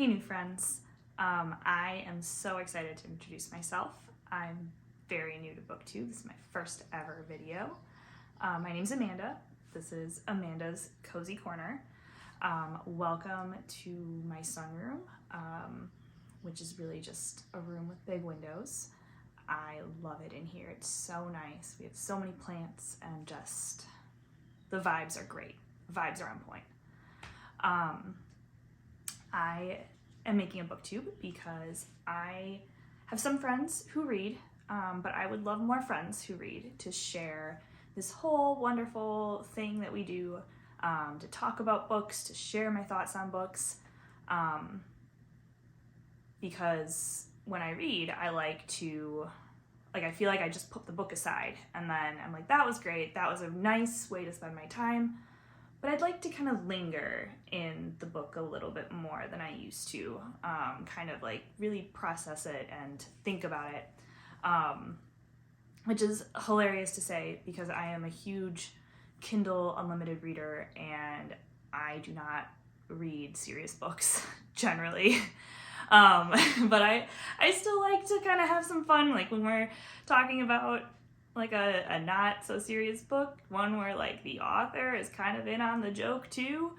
Hey new friends, I am so excited to introduce myself. I'm very new to Booktube. This is my first ever video. My name's Amanda. This is Amanda's Cozy Corner. Welcome to my sunroom, which is really just a room with big windows. I love it in here. It's so nice. We have so many plants and just the vibes are great. Vibes are on point. I am making a booktube because I have some friends who read, but I would love more friends who read to share this whole wonderful thing that we do, to talk about books, to share my thoughts on books, because when I read, I feel like I just put the book aside and then I'm like, that was great, that was a nice way to spend my time. But I'd like to kind of linger in the book a little bit more than I used to, kind of like really process it and think about it, which is hilarious to say because I am a huge Kindle Unlimited reader and I do not read serious books generally. But I still like to kind of have some fun, like when we're talking about like a not so serious book, one where like the author is kind of in on the joke too.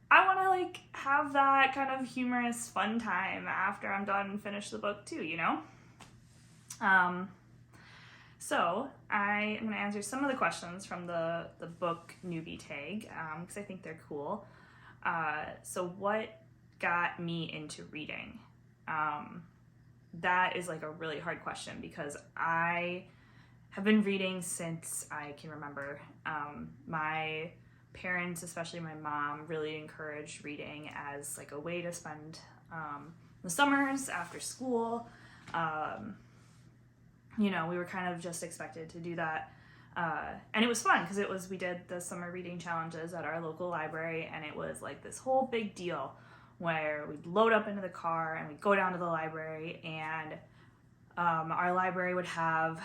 I want to like have that kind of humorous fun time after I'm done and finish the book too, you know? So I am going to answer some of the questions from the book Newbie tag, because I think they're cool. So what got me into reading? That is like a really hard question because I have been reading since I can remember. My parents, especially my mom, really encouraged reading as like a way to spend the summers after school. We were kind of just expected to do that. And it was fun because we did the summer reading challenges at our local library, and it was like this whole big deal where we'd load up into the car and we'd go down to the library, and our library would have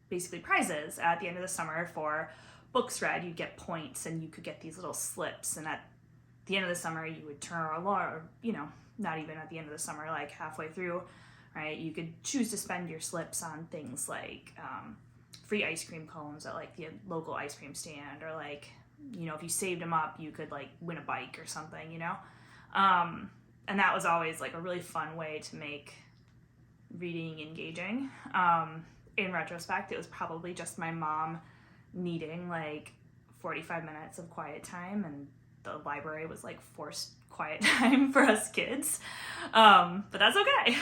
basically prizes at the end of the summer for books read. You'd get points and you could get these little slips, and at the end of the summer you would turn or not even at the end of the summer, like halfway through, right, you could choose to spend your slips on things like free ice cream cones at like the local ice cream stand, or like, if you saved them up you could like win a bike or something, and that was always like a really fun way to make reading engaging. In retrospect, it was probably just my mom needing like 45 minutes of quiet time, and the library was like forced quiet time for us kids. But that's okay.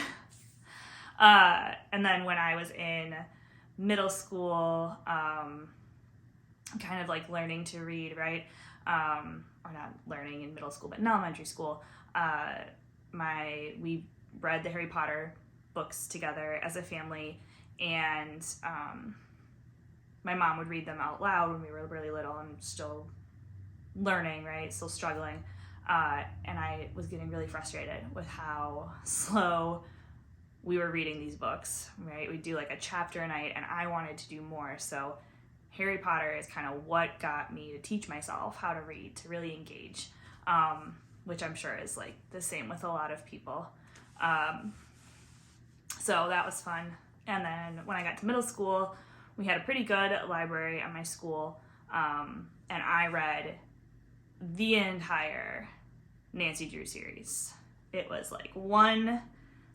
And then when I was in middle school, kind of like learning to read, right? Or not learning in middle school, but in elementary school, we read the Harry Potter books together as a family, and my mom would read them out loud when we were really little and still learning, right? Still struggling. And I was getting really frustrated with how slow we were reading these books, right? We'd do like a chapter a night and I wanted to do more. So Harry Potter is kind of what got me to teach myself how to read, to really engage, which I'm sure is like the same with a lot of people. So that was fun. And then when I got to middle school, we had a pretty good library at my school, and I read the entire Nancy Drew series. It was like one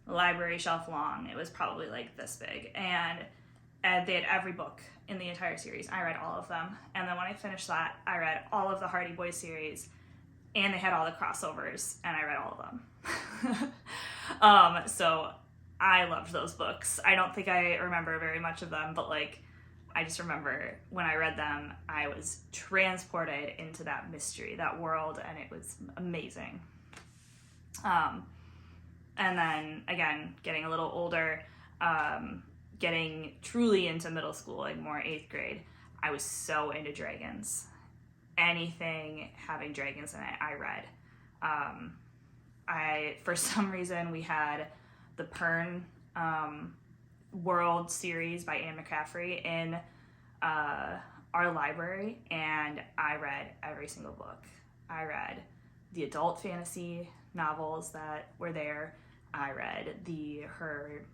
library shelf long. It was probably like this big, and they had every book in the entire series. I read all of them, and then when I finished that, I read all of the Hardy Boys series, and they had all the crossovers, and I read all of them. So I loved those books. I don't think I remember very much of them, but like I just remember when I read them, I was transported into that mystery, that world, and it was amazing. And then again, getting a little older, getting truly into middle school, like more 8th grade, I was so into dragons. Anything having dragons in it, I read. For some reason, we had the Pern World series by Anne McCaffrey in our library, and I read every single book. I read the adult fantasy novels that were there. I read her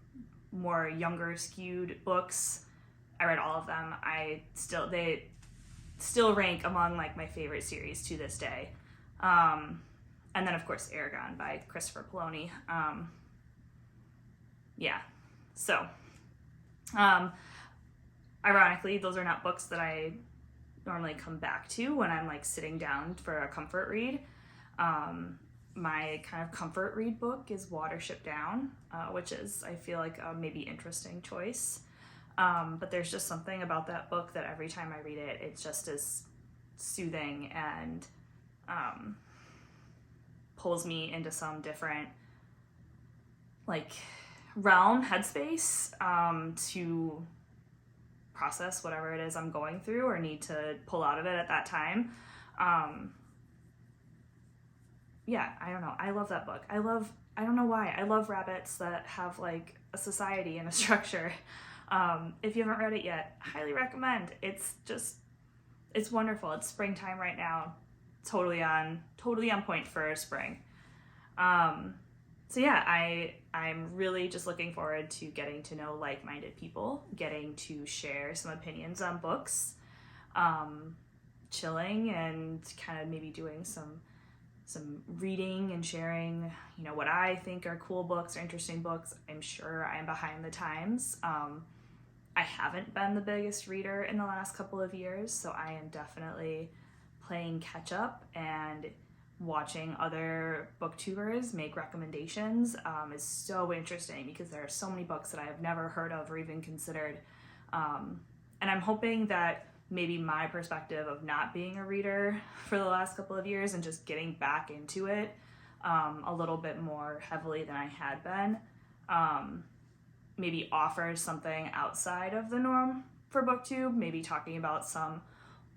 more younger skewed books. I read all of them. They still rank among like my favorite series to this day. And then of course Aragon by Christopher Poloni. So ironically, those are not books that I normally come back to when I'm like sitting down for a comfort read. My kind of comfort read book is Watership Down, which is, I feel like, a maybe interesting choice. But there's just something about that book that every time I read it, it's just as soothing and pulls me into some different like realm, headspace, to process whatever it is I'm going through or need to pull out of it at that time. I don't know. I love that book. I don't know why. I love rabbits that have like a society and a structure. If you haven't read it yet, highly recommend. It's wonderful. It's springtime right now. Totally on point for spring. I'm really just looking forward to getting to know like-minded people, getting to share some opinions on books, chilling and kind of maybe doing some reading and sharing, what I think are cool books or interesting books. I'm sure I'm behind the times. I haven't been the biggest reader in the last couple of years, so I am definitely playing catch up, and watching other booktubers make recommendations is so interesting because there are so many books that I have never heard of or even considered. And I'm hoping that maybe my perspective of not being a reader for the last couple of years and just getting back into it a little bit more heavily than I had been, maybe offers something outside of the norm for Booktube, maybe talking about some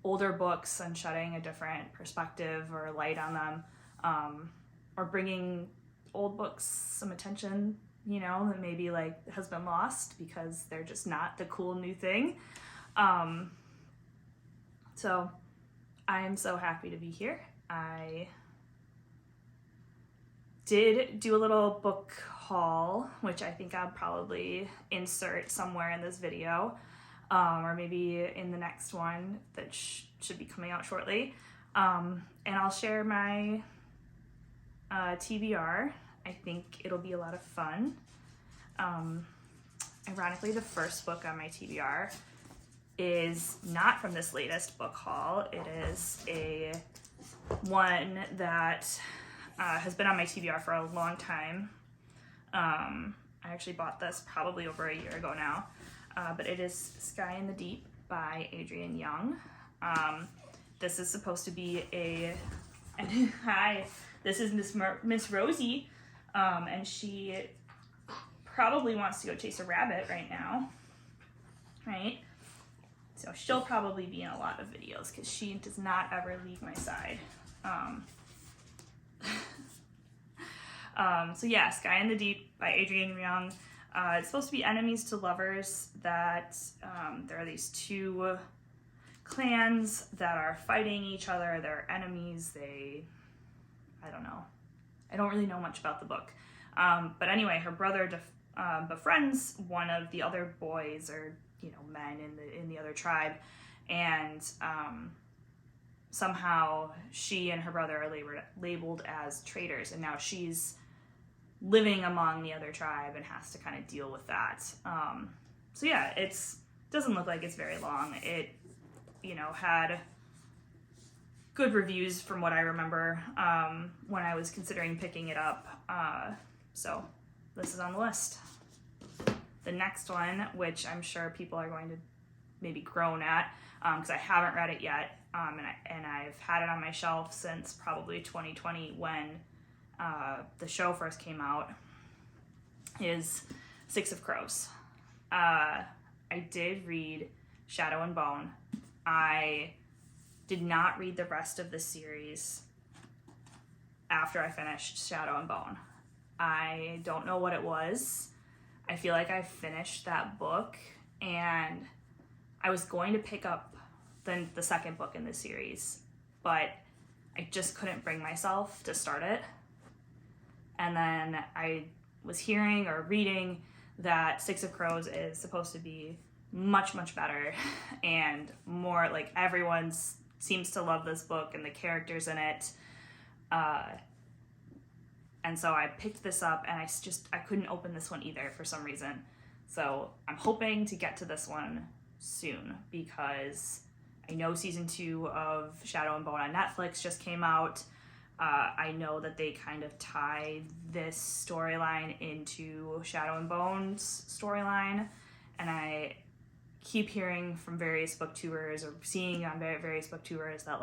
older books and shedding a different perspective or light on them, or bringing old books some attention, that maybe like has been lost because they're just not the cool new thing. So I am so happy to be here. I did do a little book haul, which I think I'll probably insert somewhere in this video, or maybe in the next one that should be coming out shortly. And I'll share my TBR. I think it'll be a lot of fun. Ironically, the first book on my TBR is not from this latest book haul. It is one that has been on my TBR for a long time. I actually bought this probably over a year ago now, but it is Sky in the Deep by Adrienne Young. This is supposed to be hi, this is Miss Rosie, and she probably wants to go chase a rabbit right now, right? So she'll probably be in a lot of videos because she does not ever leave my side. Sky in the Deep by Adrienne Young. It's supposed to be enemies to lovers, that there are these two clans that are fighting each other. They're enemies. I don't know. I don't really know much about the book. But anyway, her brother befriends one of the other boys or men in the other tribe, and somehow she and her brother are labeled as traitors, and now she's living among the other tribe and has to kind of deal with that. It doesn't look like it's very long. It had good reviews from what I remember when I was considering picking it up. So this is on the list. The next one, which I'm sure people are going to maybe groan at, because I haven't read it yet, and I've had it on my shelf since probably 2020 when the show first came out, is Six of Crows. I did read Shadow and Bone. I did not read the rest of the series after I finished Shadow and Bone. I don't know what it was. I feel like I finished that book and I was going to pick up the second book in the series, but I just couldn't bring myself to start it. And then I was hearing or reading that Six of Crows is supposed to be much, much better and more like everyone seems to love this book and the characters in it. And so I picked this up and I couldn't open this one either for some reason. So I'm hoping to get to this one soon because I know season 2 of Shadow and Bone on Netflix just came out. I know that they kind of tie this storyline into Shadow and Bone's storyline, and I keep hearing from various booktubers or seeing on various booktubers that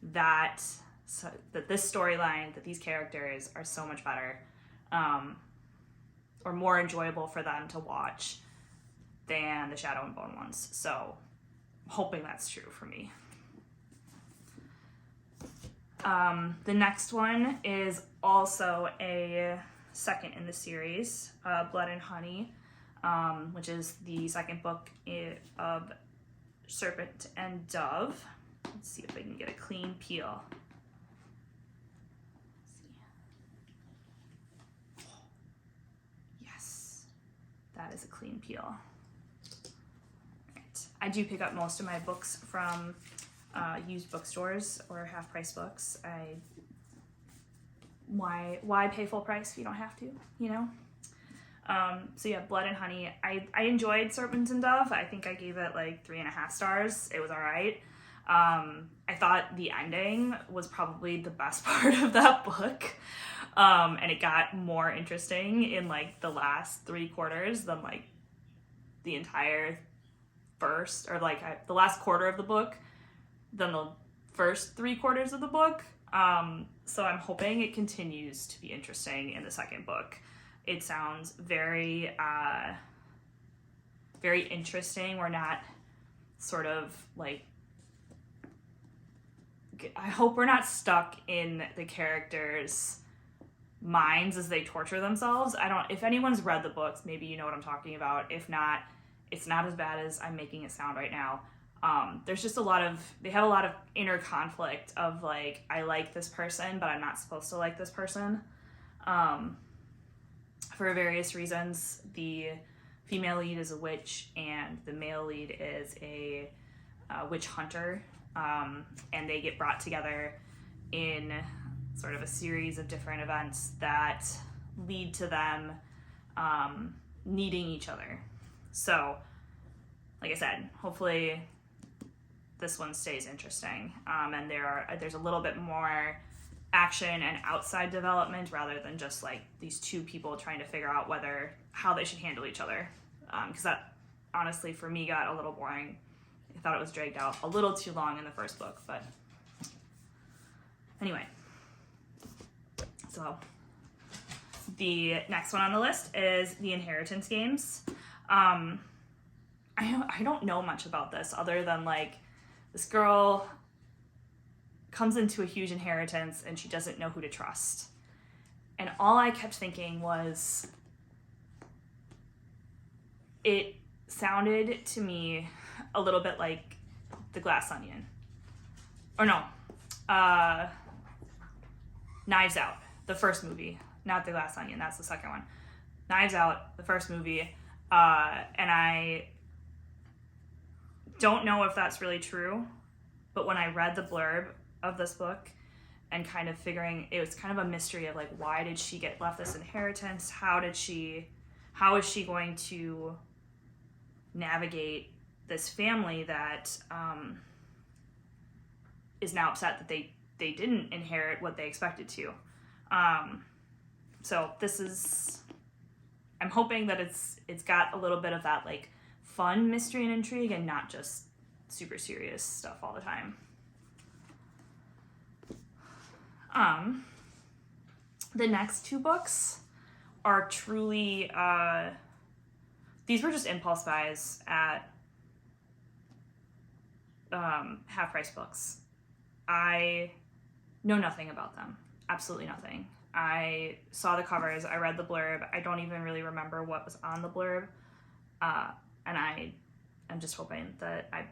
that this storyline, that these characters are so much better, or more enjoyable for them to watch than the Shadow and Bone ones. So I'm hoping that's true for me. The next one is also a second in the series, Blood and Honey, which is the second book of Serpent and Dove. Let's see if I can get a clean peel. Yes, that is a clean peel. Right. I do pick up most of my books from used bookstores or half-price books. Why pay full price if you don't have to, you know? So yeah, Blood and Honey. I enjoyed Serpent and Dove. I think I gave it like 3.5 stars. It was all right. I thought the ending was probably the best part of that book. And it got more interesting in like the last 3/4 than like the entire first, or like the last quarter of the book than the first 3/4 of the book. So I'm hoping it continues to be interesting in the second book. It sounds very, very interesting. We're not sort of like, I hope we're not stuck in the characters' minds as they torture themselves. If anyone's read the books, maybe you know what I'm talking about. If not, it's not as bad as I'm making it sound right now. There's just they have a lot of inner conflict of like, I like this person, but I'm not supposed to like this person. For various reasons. The female lead is a witch and the male lead is a witch hunter. And they get brought together in sort of a series of different events that lead to them needing each other. So, like I said, hopefully this one stays interesting. And there's a little bit more action and outside development rather than just like these two people trying to figure out how they should handle each other. Because that honestly for me got a little boring. I thought it was dragged out a little too long in the first book, but anyway. So the next one on the list is The Inheritance Games. I don't know much about this other than like this girl comes into a huge inheritance and she doesn't know who to trust. And all I kept thinking was, it sounded to me a little bit like The Glass Onion. Or no, Knives Out, the first movie. Not The Glass Onion, that's the second one. Knives Out, the first movie. And I don't know if that's really true, but when I read the blurb of this book and kind of figuring, it was kind of a mystery of like, why did she get left this inheritance? How is she going to navigate this family that is now upset that they didn't inherit what they expected to. So I'm hoping that it's got a little bit of that like fun mystery and intrigue and not just super serious stuff all the time. The next two books are truly, these were just impulse buys at half-price books. I know nothing about them. Absolutely nothing. I saw the covers, I read the blurb, I don't even really remember what was on the blurb, and I'm just hoping that I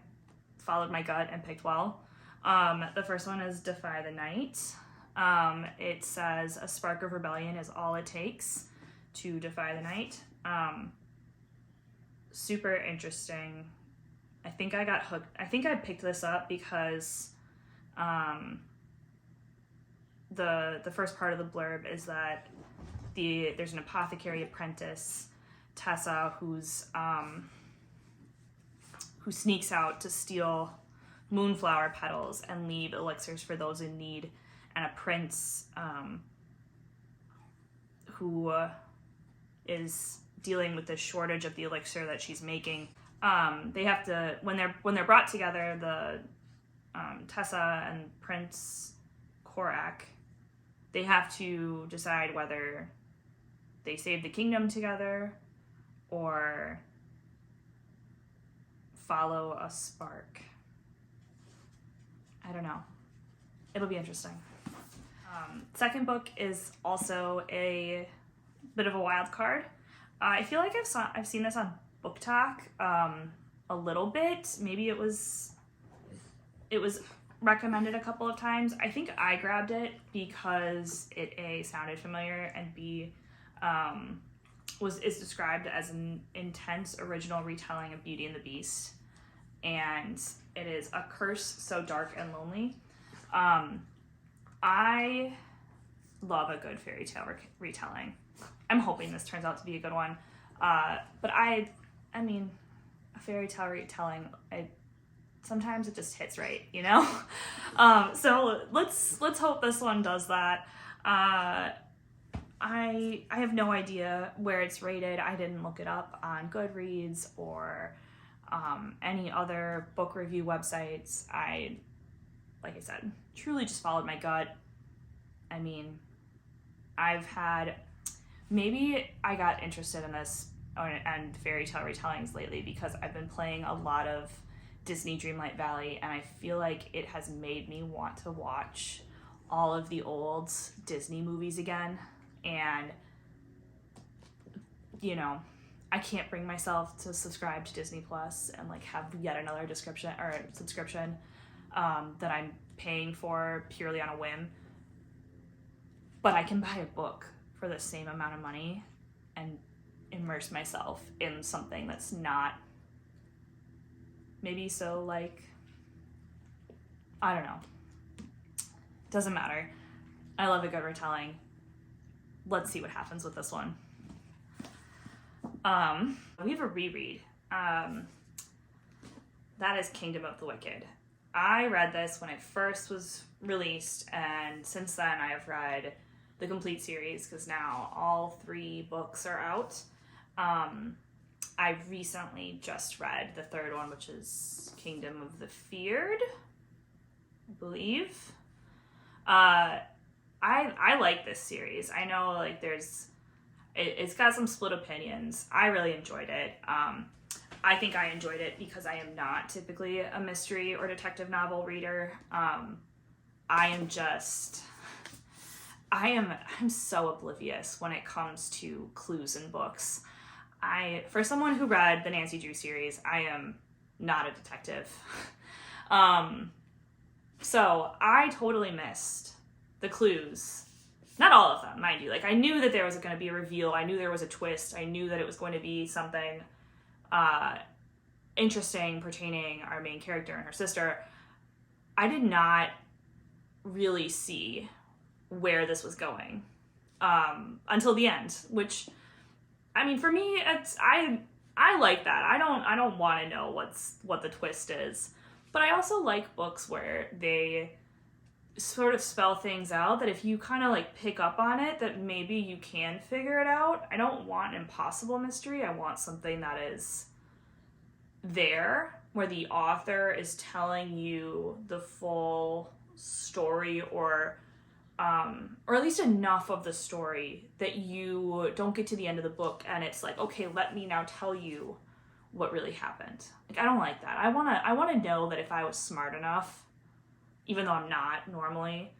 followed my gut and picked well. The first one is Defy the Night. It says a spark of rebellion is all it takes to defy the night. Super interesting. I think I got hooked. I think I picked this up because the first part of the blurb is that there's an apothecary apprentice, Tessa, who sneaks out to steal moonflower petals and leave elixirs for those in need, and a prince who is dealing with the shortage of the elixir that she's making. They have to, when they're brought together, the Tessa and Prince Korak, they have to decide whether they save the kingdom together or follow a spark. I don't know. It'll be interesting. Second book is also a bit of a wild card. I feel like I've seen this on Book Talk a little bit. Maybe it was recommended a couple of times. I think I grabbed it because it A, sounded familiar, and B, is described as an intense original retelling of Beauty and the Beast, and it is A Curse So Dark and Lonely. I love a good fairy tale retelling. I'm hoping this turns out to be a good one, but I mean, a fairy tale retelling, sometimes it just hits right, you know? So let's hope this one does that. I have no idea where it's rated. I didn't look it up on Goodreads or any other book review websites. Like I said, truly just followed my gut. I mean, maybe I got interested in this and fairy tale retellings lately because I've been playing a lot of Disney Dreamlight Valley, and I feel like it has made me want to watch all of the old Disney movies again. And, you know, I can't bring myself to subscribe to Disney Plus and like have yet another subscription that I'm paying for purely on a whim. But I can buy a book for the same amount of money and immerse myself in something that's not maybe so, like, I don't know. Doesn't matter. I love a good retelling. Let's see what happens with this one. We have a reread. That is Kingdom of the Wicked. I read this when it first was released, and since then I have read the complete series because now all 3 books are out. I recently just read the third one, which is Kingdom of the Feared, I believe. I like this series. I know like it's got some split opinions. I really enjoyed it. I think I enjoyed it because I am not typically a mystery or detective novel reader. I'm so oblivious when it comes to clues in books. For someone who read the Nancy Drew series, I am not a detective. So I totally missed the clues. Not all of them, mind you. Like, I knew that there was going to be a reveal. I knew there was a twist. I knew that it was going to be something interesting pertaining our main character and her sister. I did not really see where this was going until the end, which, I mean, for me, I like that. I don't want to know what the twist is, but I also like books where they sort of spell things out that if you kind of like pick up on it, that maybe you can figure it out. I don't want an impossible mystery. I want something that is there, where the author is telling you the full story, or at least enough of the story that you don't get to the end of the book and it's like, okay, let me now tell you what really happened. Like, I don't like that. I want to know that if I was smart enough, even though I'm not normally,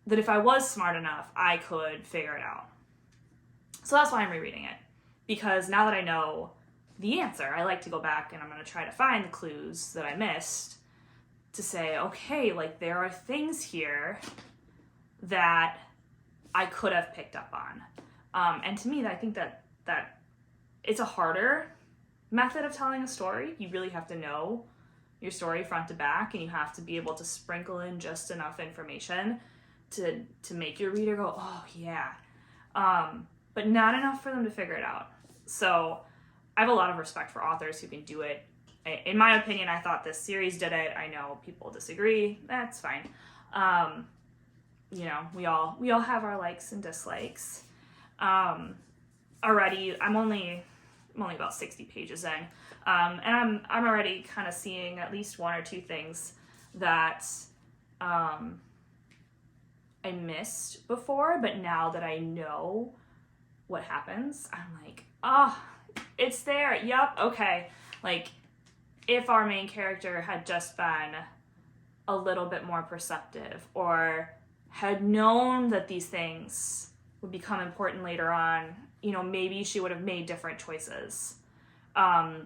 that if I was smart enough, I could figure it out. So that's why I'm rereading it, because now that I know the answer, I like to go back and I'm going to try to find the clues that I missed to say, okay, like there are things here that I could have picked up on. And to me, I think that it's a harder method of telling a story. You really have to know your story front to back, and you have to be able to sprinkle in just enough information to make your reader go, oh yeah, but not enough for them to figure it out. So I have a lot of respect for authors who can do it. In my opinion, I thought this series did it. I know people disagree. That's fine. You know, we all have our likes and dislikes. Already, I'm only about 60 pages in, and I'm already kind of seeing at least one or two things that I missed before, but now that I know what happens, I'm like, oh, it's there. Yep. Okay. Like, if our main character had just been a little bit more perceptive, or had known that these things would become important later on, you know, maybe she would have made different choices.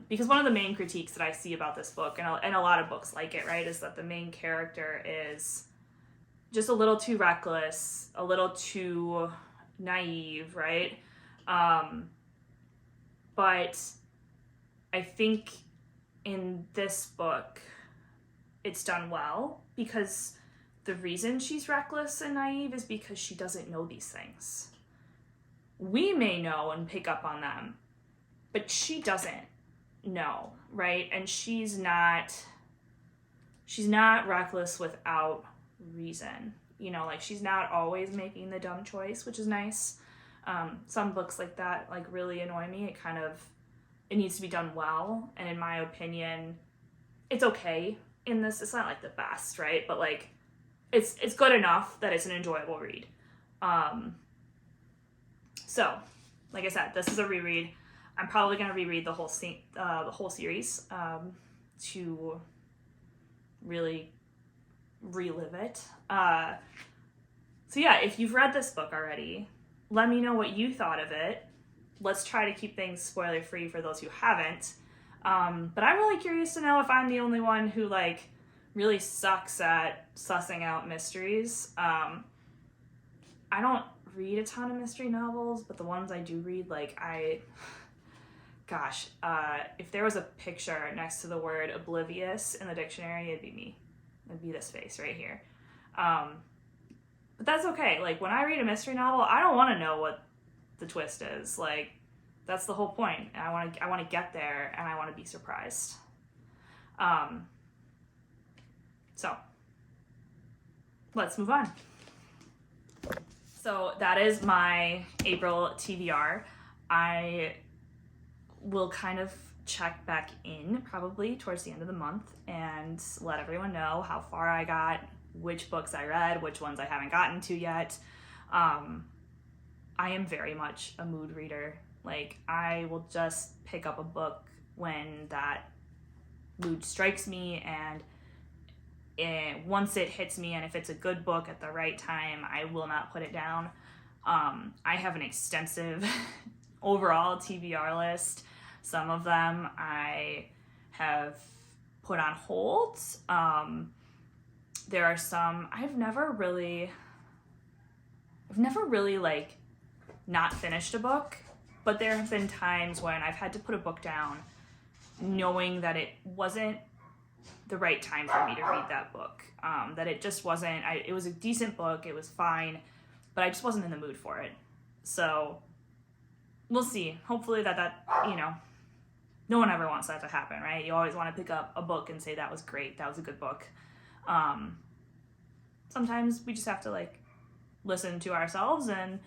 Because one of the main critiques that I see about this book, and a lot of books like it, right, is that the main character is just a little too reckless, a little too naive, right? But I think in this book, it's done well, because the reason she's reckless and naive is because she doesn't know these things. We may know and pick up on them, but she doesn't know, right? And she's not reckless without reason. You know, like, she's not always making the dumb choice, which is nice. Some books like that, like, really annoy me. It needs to be done well, and in my opinion, it's okay in this. It's not like the best, right? But like, it's good enough that it's an enjoyable read. So, like I said, this is a reread. I'm probably gonna reread the whole series to really relive it. So yeah, if you've read this book already, let me know what you thought of it. Let's try to keep things spoiler free for those who haven't. But I'm really curious to know if I'm the only one who like really sucks at sussing out mysteries. I don't read a ton of mystery novels, but the ones I do read, like, if there was a picture next to the word oblivious in the dictionary, it'd be me. It'd be this face right here. But that's okay. Like, when I read a mystery novel, I don't want to know what the twist is. Like, that's the whole point. And I want to get there, and I want to be surprised. So let's move on. So that is my April TBR. I will kind of check back in probably towards the end of the month and let everyone know how far I got, which books I read, which ones I haven't gotten to yet. I am very much a mood reader. Like, I will just pick up a book when that mood strikes me, and once it hits me, and if it's a good book at the right time, I will not put it down. I have an extensive overall TBR list. Some of them I have put on hold. There are some I've never really like not finished a book, but there have been times when I've had to put a book down knowing that it wasn't the right time for me to read that book. That it just wasn't, it was a decent book, it was fine, but I just wasn't in the mood for it. So we'll see. Hopefully that, you know, no one ever wants that to happen, right? You always want to pick up a book and say, that was great, that was a good book. Sometimes we just have to like listen to ourselves and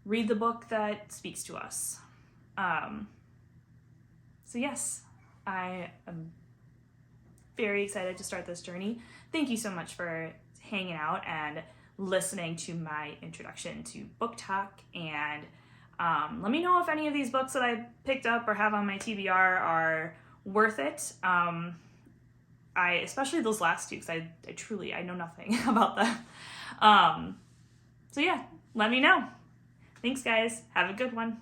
read the book that speaks to us. So yes, I am very excited to start this journey. Thank you so much for hanging out and listening to my introduction to book talk, and let me know if any of these books that I picked up or have on my TBR are worth it. Especially those last two, because I know nothing about them. So yeah, let me know. Thanks guys, have a good one.